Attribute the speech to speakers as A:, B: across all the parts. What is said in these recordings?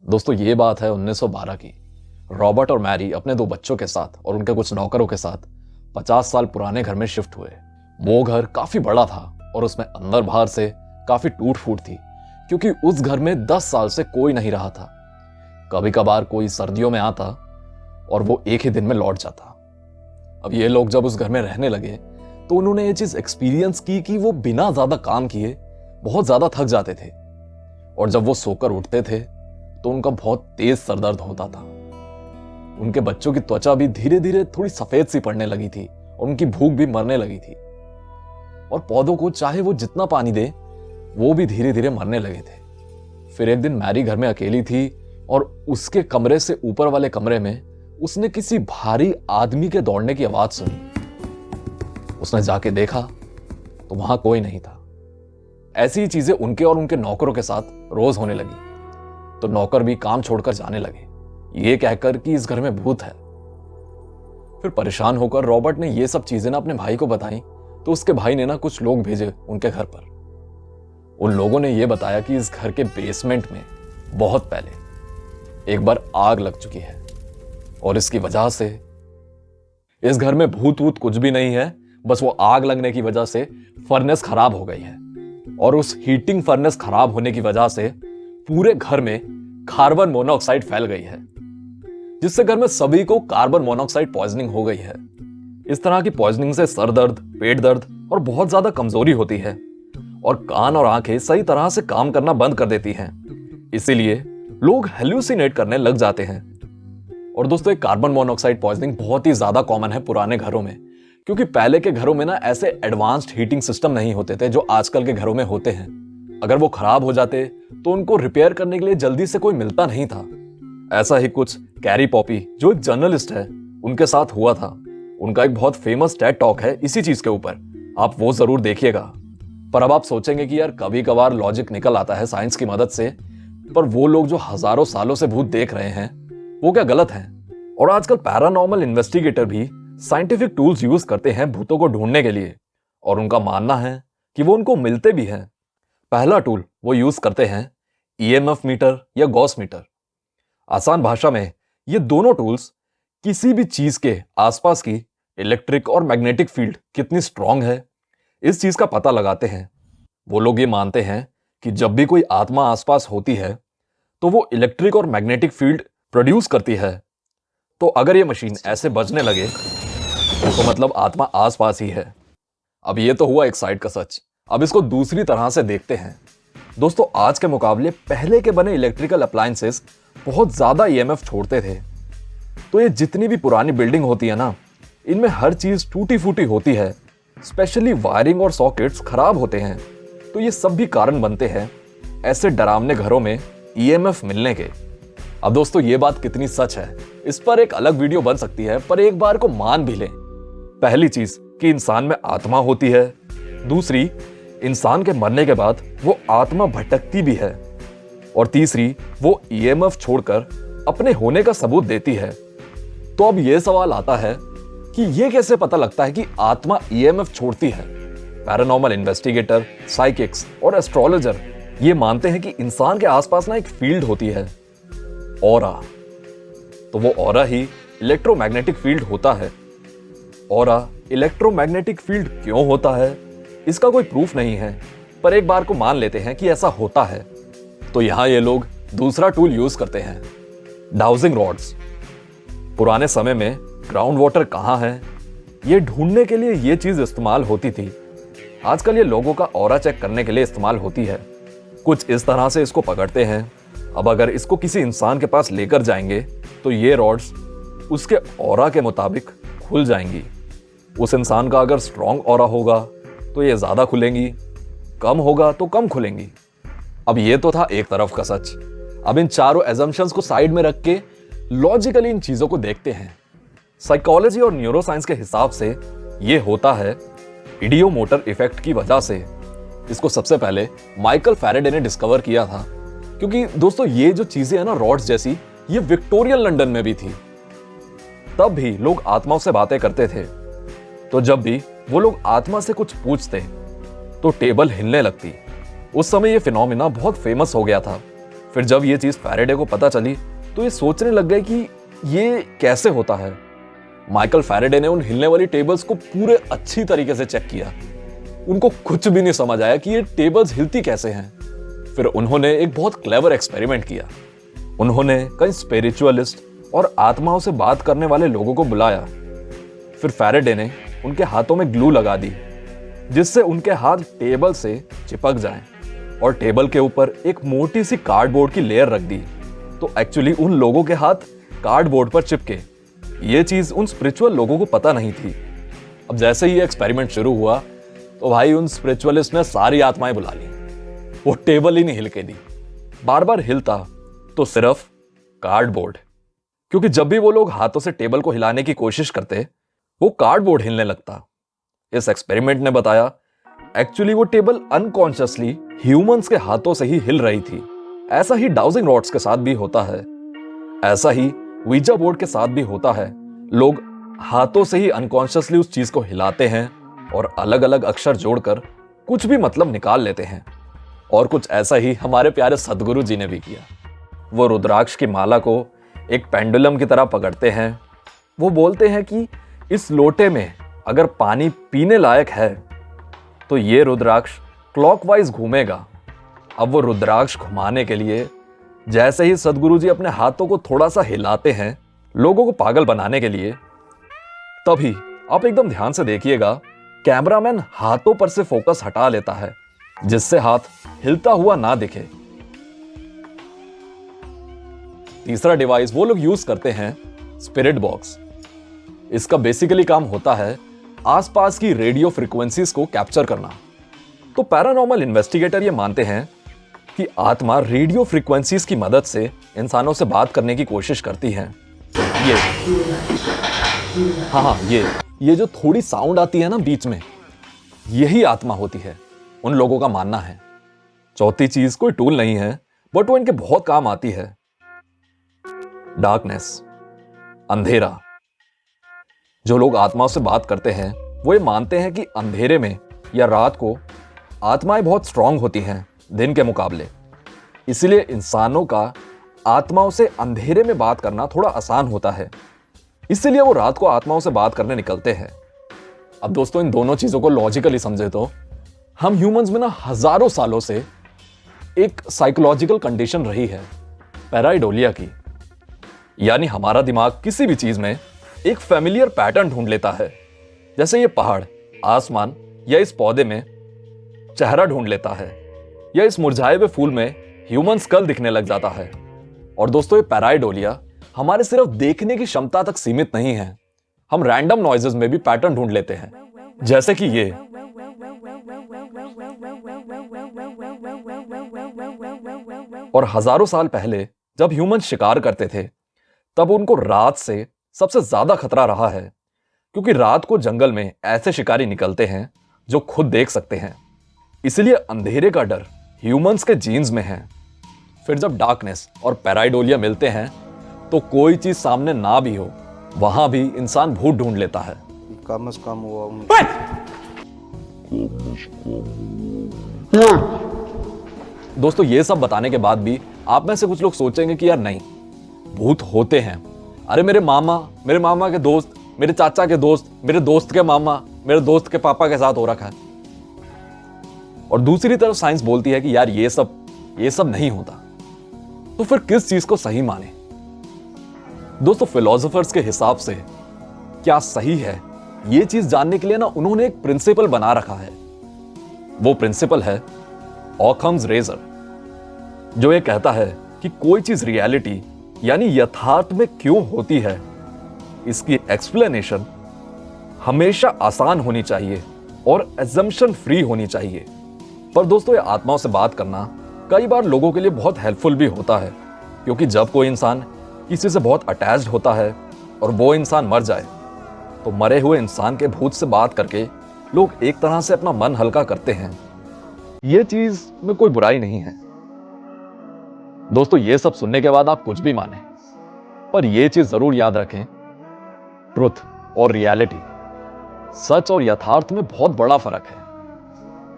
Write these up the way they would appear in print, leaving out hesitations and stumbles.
A: दोस्तों ये बात है 1912 की। रॉबर्ट और मैरी अपने दो बच्चों के साथ और उनके कुछ नौकरों के साथ 50 साल पुराने घर में शिफ्ट हुए। वो घर काफी बड़ा था और उसमें अंदर बाहर से काफी टूट फूट थी, क्योंकि उस घर में 10 साल से कोई नहीं रहा था। कभी कभार कोई सर्दियों में आता और वो एक ही दिन में लौट जाता। अब ये लोग जब उस घर में रहने लगे तो उन्होंने ये चीज एक्सपीरियंस की कि वो बिना ज्यादा काम किए बहुत ज्यादा थक जाते थे, और जब वो सोकर उठते थे तो उनका बहुत तेज सरदर्द होता था। उनके बच्चों की त्वचा भी धीरे धीरे थोड़ी सफेद सी पड़ने लगी थी और उनकी भूख भी मरने लगी थी। और पौधों को चाहे वो जितना पानी दे वो भी धीरे धीरे मरने लगे थे। फिर एक दिन मैरी घर में अकेली थी और उसके कमरे से ऊपर वाले कमरे में उसने किसी भारी आदमी के दौड़ने की आवाज सुनी। उसने जाके देखा तो वहां कोई नहीं था। ऐसी ही चीजें उनके और उनके नौकरों के साथ रोज होने लगी, तो नौकर भी काम छोड़कर जाने लगे, ये कहकर कि इस घर में भूत है। फिर परेशान होकर रॉबर्ट ने ये सब चीजें ना अपने भाई को बताई, तो उसके भाई ने ना कुछ लोग भेजे उनके घर पर। उन लोगों ने यह बताया कि इस घर के बेसमेंट में बहुत पहले एक बार आग लग चुकी है और इसकी वजह से इस घर में भूत वूत कुछ भी नहीं है, बस वो आग लगने की वजह से फर्नेस खराब हो गई है। और उस हीटिंग फर्नेस खराब होने की वजह से पूरे घर में कार्बन मोनोऑक्साइड फैल गई है, जिससे घर में सभी को कार्बन मोनोऑक्साइड पॉइजनिंग हो गई है। इस तरह की पॉइजनिंग से सर दर्द, पेट दर्द और बहुत ज्यादा कमजोरी होती है, और कान और आंखें सही तरह से काम करना बंद कर देती हैं। इसीलिए लोग हेल्यूसिनेट करने लग जाते हैं। और दोस्तों, एक कार्बन मोनोऑक्साइड पॉइजनिंग बहुत ही ज्यादा कॉमन है पुराने घरों में, क्योंकि पहले के घरों में ना ऐसे एडवांस्ड हीटिंग सिस्टम नहीं होते थे जो आजकल के घरों में होते हैं। अगर वो खराब हो जाते तो उनको रिपेयर करने के लिए जल्दी से कोई मिलता नहीं था। ऐसा ही कुछ कैरी पॉपी, जो एक जर्नलिस्ट है, उनके साथ हुआ था। उनका एक बहुत फेमस टेड टॉक है इसी चीज के ऊपर, आप वो जरूर देखिएगा। पर अब आप सोचेंगे कि यार कभी कभार लॉजिक निकल आता है साइंस की मदद से, पर वो लोग जो हजारों सालों से भूत देख रहे हैं वो क्या गलत है? और आजकल पैरानॉर्मल इन्वेस्टिगेटर भी साइंटिफिक टूल्स यूज करते हैं भूतों को ढूंढने के लिए, और उनका मानना है कि वो उनको मिलते भी हैं। पहला टूल वो यूज करते हैं ईएमएफ मीटर या गॉस मीटर। आसान भाषा में ये दोनों टूल्स किसी भी चीज के आसपास की इलेक्ट्रिक और मैग्नेटिक फील्ड कितनी स्ट्रांग है इस चीज का पता लगाते हैं। वो लोग ये मानते हैं कि जब भी कोई आत्मा आसपास होती है तो वो इलेक्ट्रिक और मैग्नेटिक फील्ड प्रोड्यूस करती है। तो अगर ये मशीन ऐसे बजने लगे तो मतलब आत्मा आसपास ही है। अब ये तो हुआ एक साइड का सच, अब इसको दूसरी तरह से देखते हैं। दोस्तों, आज के मुकाबले पहले के बने इलेक्ट्रिकल अप्लायंसेस बहुत ज्यादा ईएमएफ छोड़ते थे। तो ये जितनी भी पुरानी बिल्डिंग होती है ना, इनमें हर चीज टूटी फूटी होती है, स्पेशली वायरिंग और सॉकेट्स खराब होते हैं। तो ये सब भी कारण बनते हैं ऐसे डरावने घरों में ईएमएफ मिलने के। अब दोस्तों, ये बात कितनी सच है इस पर एक अलग वीडियो बन सकती है, पर एक बार को मान भी लें। पहली चीज कि इंसान में आत्मा होती है। दूसरी, इंसान के मरने के बाद वो आत्मा भटकती भी है। और तीसरी, वो ईएमएफ छोड़कर अपने होने का सबूत देती है। तो अब ये सवाल आता है कि ये कैसे पता लगता है कि आत्मा ईएमएफ छोड़ती है? पैरानॉर्मल इन्वेस्टिगेटर, साइकिक्स और एस्ट्रोलॉजर ये मानते हैं कि इंसान के आसपास ना एक फील्ड होती है, ऑरा। तो वो ऑरा ही इलेक्ट्रोमैग्नेटिक फील्ड होता है। ऑरा इलेक्ट्रोमैग्नेटिक फील्ड क्यों होता है इसका कोई प्रूफ नहीं है, पर एक बार को मान लेते हैं कि ऐसा होता है। तो यहां ये लोग दूसरा टूल यूज करते हैं, डाउजिंग रॉड्स। पुराने समय में ग्राउंड वाटर कहां है ये ढूंढने के लिए ये चीज इस्तेमाल होती थी। आजकल ये लोगों का ऑरा चेक करने के लिए इस्तेमाल होती है। कुछ इस तरह से इसको पकड़ते हैं। अब अगर इसको किसी इंसान के पास लेकर जाएंगे तो ये रॉड्स उसके ऑरा के मुताबिक खुल जाएंगी। उस इंसान का अगर स्ट्रॉन्ग ऑरा होगा तो ये ज्यादा खुलेंगी, कम होगा तो कम खुलेंगी। अब ये तो था एक तरफ का सच। अब इन चारों एजम्पशंस को साइड में रख के लॉजिकली इन चीजों को देखते हैं। साइकोलॉजी और न्यूरोसाइंस के हिसाब से ये होता है इडियोमोटर इफेक्ट की वजह से। इसको सबसे पहले माइकल फैराडे ने डिस्कवर किया था, क्योंकि दोस्तों ये जो चीजें है ना रॉड्स जैसी, ये विक्टोरियन लंदन में भी थी। तब भी लोग आत्माओं से बातें करते थे। तो जब भी वो लोग आत्मा से कुछ पूछते तो टेबल हिलने लगती। उस समय ये फिनोमिना बहुत फेमस हो गया था। फिर जब ये चीज फैराडे को पता चली तो ये सोचने लग गए कि ये कैसे होता है। माइकल फैराडे ने उन हिलने वाली टेबल्स को पूरे अच्छी तरीके से चेक किया। उनको कुछ भी नहीं समझ आया कि ये टेबल्स हिलती कैसे हैं। फिर उन्होंने एक बहुत क्लेवर एक्सपेरिमेंट किया। उन्होंने कई स्पिरिचुअलिस्ट और आत्माओं से बात करने वाले लोगों को बुलाया। फिर फैराडे ने उनके हाथों में ग्लू लगा दी जिससे उनके हाथ टेबल से चिपक जाएं और टेबल के ऊपर एक मोटी सी कार्डबोर्ड की लेयर रख दी। तो एक्चुअली उन लोगों के हाथ कार्डबोर्ड पर चिपके। ये चीज उन स्पिरिचुअल लोगों को पता नहीं थी। अब जैसे ही ये एक्सपेरिमेंट शुरू हुआ तो भाई उन स्पिरिचुअलिस्ट ने सारी आत्माएं बुला ली। वो टेबल ही नहीं हिलके दी, बार बार हिलता तो सिर्फ कार्डबोर्ड, क्योंकि जब भी वो लोग हाथों से टेबल को हिलाने की कोशिश करते वो कार्डबोर्ड हिलने लगता। इस एक्सपेरिमेंट ने बताया एक्चुअली वो टेबल अनकॉन्शियसली ह्यूमंस के हाथों से ही हिल रही थी। ऐसा ही डाउजिंग रॉड्स के साथ भी होता है, ऐसा ही वीजा बोर्ड के साथ भी होता है। लोग हाथों से ही अनकॉन्शियसली उस चीज को हिलाते हैं और अलग अलग अक्षर जोड़कर कुछ भी मतलब निकाल लेते हैं। और कुछ ऐसा ही हमारे प्यारे सदगुरु जी ने भी किया। वो रुद्राक्ष की माला को एक पेंडुलम की तरह पकड़ते हैं। वो बोलते हैं कि इस लोटे में अगर पानी पीने लायक है तो ये रुद्राक्ष क्लॉकवाइज घूमेगा। अब वो रुद्राक्ष घुमाने के लिए जैसे ही सदगुरु जी अपने हाथों को थोड़ा सा हिलाते हैं लोगों को पागल बनाने के लिए, तभी आप एकदम ध्यान से देखिएगा कैमरामैन हाथों पर से फोकस हटा लेता है जिससे हाथ हिलता हुआ ना दिखे। तीसरा डिवाइस वो लोग यूज करते हैं स्पिरिट बॉक्स। इसका बेसिकली काम होता है आसपास की रेडियो फ्रीक्वेंसीज को कैप्चर करना। तो पैरानॉर्मल इन्वेस्टिगेटर ये मानते हैं कि आत्मा रेडियो फ्रीक्वेंसीज की मदद से इंसानों से बात करने की कोशिश करती हैं। ये जो थोड़ी साउंड आती है ना बीच में, यही आत्मा होती है, उन लोगों का मानना है। चौथी चीज कोई टूल नहीं है बट वो इनके बहुत काम आती है, डार्कनेस, अंधेरा। जो लोग आत्माओं से बात करते हैं वो ये मानते हैं कि अंधेरे में या रात को आत्माएं बहुत स्ट्रांग होती हैं दिन के मुकाबले। इसलिए इंसानों का आत्माओं से अंधेरे में बात करना थोड़ा आसान होता है, इसलिए वो रात को आत्माओं से बात करने निकलते हैं। अब दोस्तों इन दोनों चीजों को लॉजिकली समझे तो हम ह्यूमंस में ना हजारों सालों से एक साइकोलॉजिकल कंडीशन रही है पैराइडोलिया की। यानी हमारा दिमाग किसी भी चीज में एक फैमिलियर पैटर्न ढूंढ लेता है। जैसे ये पहाड़, आसमान या इस पौधे में चेहरा ढूंढ लेता है, या इस मुरझाए हुए फूल में ह्यूमन स्कल दिखने लग जाता है। और दोस्तों ये पैराइडोलिया हमारे सिर्फ देखने की क्षमता तक सीमित नहीं है, हम रैंडम नॉइजेस में भी पैटर्न ढूंढ लेते हैं। जैसे कि ये और हजारों साल पहले जब ह्यूमन शिकार करते थे तब उनको रात से सबसे ज्यादा खतरा रहा है, क्योंकि रात को जंगल में ऐसे शिकारी निकलते हैं जो खुद देख सकते हैं। इसलिए अंधेरे का डर ह्यूमंस के जीन्स में है। फिर जब डार्कनेस और पैराइडोलिया मिलते हैं तो कोई चीज सामने ना भी हो वहां भी इंसान भूत ढूंढ लेता है।
B: कम से कम हुआ
A: दोस्तों ये सब बताने के बाद भी आप में से कुछ लोग सोचेंगे कि यार नहीं, भूत होते हैं। अरे मेरे मामा के दोस्त, मेरे चाचा के दोस्त, मेरे दोस्त के मामा, मेरे दोस्त के पापा के साथ हो रखा है। और दूसरी तरफ साइंस बोलती है कि यार ये सब नहीं होता। तो फिर किस चीज को सही माने? दोस्तों फिलोसोफर्स के हिसाब से क्या सही है ये चीज जानने के लिए ना उन्होंने एक प्रिंसिपल बना रखा है। वो प्रिंसिपल है ऑकम्स रेजर, जो ये कहता है कि कोई चीज रियलिटी यानी यथार्थ में क्यों होती है, इसकी एक्सप्लेनेशन हमेशा आसान होनी चाहिए और एजम्पशन फ्री होनी चाहिए। पर दोस्तों ये आत्माओं से बात करना कई बार लोगों के लिए बहुत हेल्पफुल भी होता है, क्योंकि जब कोई इंसान किसी से बहुत अटैच्ड होता है और वो इंसान मर जाए तो मरे हुए इंसान के भूत से बात करके लोग एक तरह से अपना मन हल्का करते हैं। ये चीज में कोई बुराई नहीं है। दोस्तों ये सब सुनने के बाद आप कुछ भी माने, पर यह चीज जरूर याद रखें, ट्रुथ और रियलिटी, सच और यथार्थ में बहुत बड़ा फर्क है।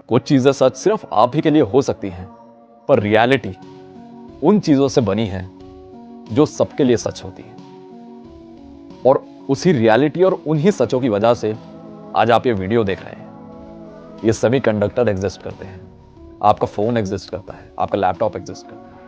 A: कुछ चीजें सच सिर्फ आप ही के लिए हो सकती हैं, पर रियलिटी उन चीजों से बनी है जो सबके लिए सच होती है, और उसी रियलिटी और उन्हीं सचों की वजह से आज आप ये वीडियो देख रहे हैं। ये सेमीकंडक्टर एग्जिस्ट करते हैं, आपका फोन एग्जिस्ट करता है, आपका लैपटॉप एग्जिस्ट करता है,